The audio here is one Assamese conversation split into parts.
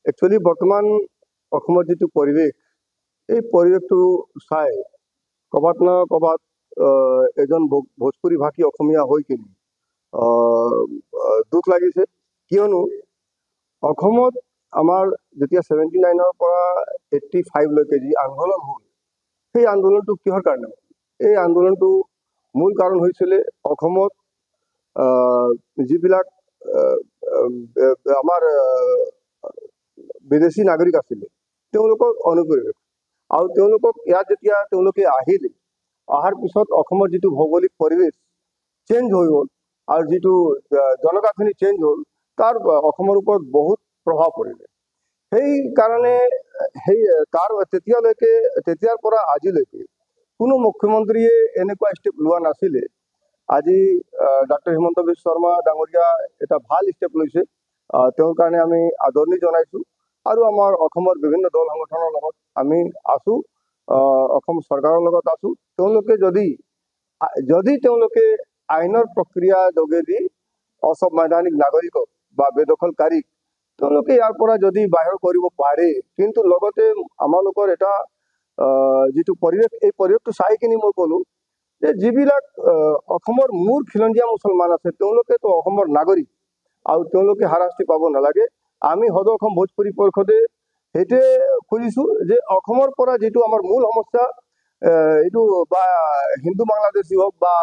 একচুৱেলি বৰ্তমান অসমৰ যিটো পৰিৱেশ, এই পৰিৱেশটো চাই ক'ৰবাত না ক'ৰবাত এজন ভোজপুৰী ভাষী অসমীয়া হৈ কিনে দুখ লাগিছে। কিয়নো অসমত আমাৰ যেতিয়া 79ৰ পৰা 85লৈকে যি আন্দোলন হ'ল, সেই আন্দোলনটো কিহৰ কাৰণে? এই আন্দোলনটো মূল কাৰণ হৈছিলে অসমত যিবিলাক আমাৰ বিদেশী নাগৰিক আছিলে, তেওঁলোকক অনুপ্ৰেৰিত আৰু তেওঁলোকক ইয়াত যেতিয়া তেওঁলোকে আহিলে, অহাৰ পিছত অসমৰ যিটো ভৌগোলিক পৰিৱেশ চেঞ্জ হৈ গ'ল আৰু যিটো জনগাঁথনি চেঞ্জ হ'ল, তাৰ অসমৰ ওপৰত বহুত প্ৰভাৱ পৰিলে। সেইকাৰণে তেতিয়াৰ পৰা আজিলৈকে কোনো মুখ্যমন্ত্ৰীয়ে এনেকুৱা ষ্টেপ লোৱা নাছিলে। আজি ডক্টৰ হিমন্ত বিশ্ব শৰ্মা ডাঙৰীয়া এটা ভাল ষ্টেপ লৈছে, তেওঁৰ কাৰণে আমি আদৰণি জনাইছোঁ। আৰু আমাৰ অসমৰ বিভিন্ন দল সংগঠনৰ লগত আমি আছোঁ, অসম চৰকাৰৰ লগত আছোঁ। তেওঁলোকে যদি তেওঁলোকে আইনৰ প্ৰক্ৰিয়াৰ যোগেদি অসাংবিধানিক নাগৰিকক বা বেদখলকাৰীক তেওঁলোকে ইয়াৰ পৰা যদি বাহিৰ কৰিব পাৰে, কিন্তু লগতে আমালোকৰ এটা যিটো পৰিৱেশ, এই পৰিৱেশটো চাই কিনি মই ক'লোঁ যে যিবিলাক অসমৰ মূল খিলঞ্জীয়া মুছলমান আছে, তেওঁলোকেতো অসমৰ নাগৰিক আৰু তেওঁলোকে হাৰাশাস্তি পাব নালাগে। আমি সদৌ অসম ভোজপুৰী পৰিষদে সেইটোৱে খুজিছোঁ যে অসমৰ পৰা যিটো আমাৰ মূল সমস্যা, এইটো বা হিন্দু বাংলাদেশী হওক বা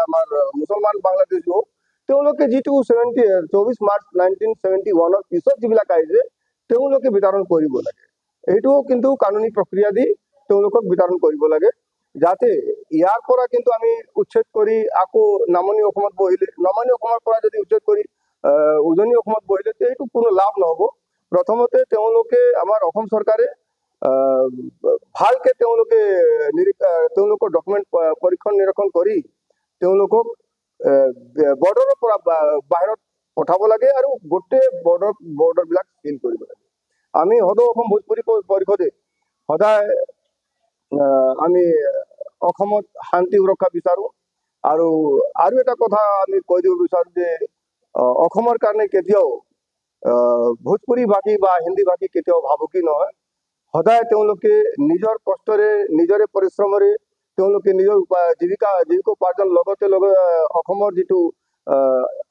আমাৰ মুছলমান বাংলাদেশী হওক, তেওঁলোকে যিটো 24 মাৰ্চ 1971ৰ পিছত যিবিলাক আহিছে, তেওঁলোকে বিতৰণ কৰিব লাগে। এইটোও কিন্তু কানুনী প্ৰক্ৰিয়া দি তেওঁলোকক বিতৰণ কৰিব লাগে, যাতে ইয়াৰ পৰা কিন্তু আমি উচ্ছেদ কৰি আকৌ নামনি অসমত বহিলে, নামনি অসমৰ পৰা যদি উচ্ছেদ কৰি উজনি অসমত বহিলে, এইটো কোনো লাভ নহ'ব। প্ৰথমতে তেওঁলোকে আমাৰ অসম চৰকাৰে ভালকে তেওঁলোকৰ ডকুমেণ্ট পৰীক্ষণ নিৰীক্ষণ কৰি তেওঁলোকক বৰ্ডাৰৰ পৰা বাহিৰত পঠাব লাগে আৰু গোটেই বৰ্ডাৰবিলাক চিল কৰিব লাগে। আমি সদৌ অসম ভোজপুৰী পৰিষদে সদায় আমি অসমত শান্তি সুৰক্ষা বিচাৰোঁ। আৰু এটা কথা আমি কৈ দিব বিচাৰোঁ যে অসমৰ কাৰণে কেতিয়াও ভোজপুৰী ভাষী বা হিন্দী ভাষী কেতিয়াও ভাবুকি নহয়। সদায় তেওঁলোকে নিজৰ কষ্টৰে, নিজৰে পৰিশ্ৰমেৰে তেওঁলোকে নিজৰ জীৱিকা উপাৰ্জন লগতে অসমৰ যিটো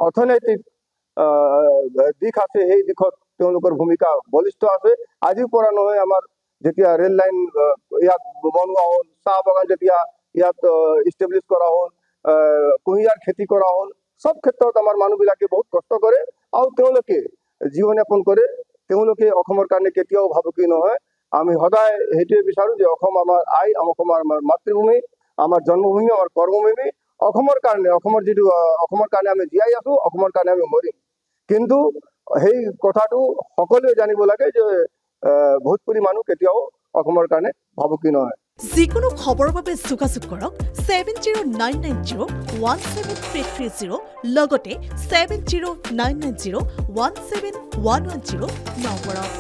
অৰ্থনৈতিক দিশ আছে, সেই দিশত তেওঁলোকৰ ভূমিকা বলিষ্ঠ আছে। আজিৰ পৰা নহয়, আমাৰ যেতিয়া ৰেল লাইন ইয়াত বনোৱা হ'ল, চাহ বাগান যেতিয়া ইয়াত ইষ্টাব্লিছ কৰা হ'ল, কুঁহিয়াৰ খেতি কৰা হ'ল, সব ক্ষেত্ৰত আমাৰ মানুহবিলাকে বহুত কষ্ট কৰে আৰু তেওঁলোকে জীৱন যাপন কৰে। তেওঁলোকে অসমৰ কাৰণে কেতিয়াও ভাবুকি নহয়। আমি সদায় সেইটোৱে বিচাৰোঁ যে অসম আমাৰ অসম আমাৰ মাতৃভূমি, আমাৰ জন্মভূমি, আমাৰ কৰ্মভূমি। অসমৰ কাৰণে আমি জীয়াই আছোঁ, অসমৰ কাৰণে আমি মৰিম। কিন্তু সেই কথাটো সকলোৱে জানিব লাগে যে ভোজপুৰী মানুহ কেতিয়াও অসমৰ কাৰণে ভাবুকি নহয়। যিকোনো খবৰৰ বাবে যোগাযোগ কৰক 7099017330 লগতে 7099017110 নম্বৰত।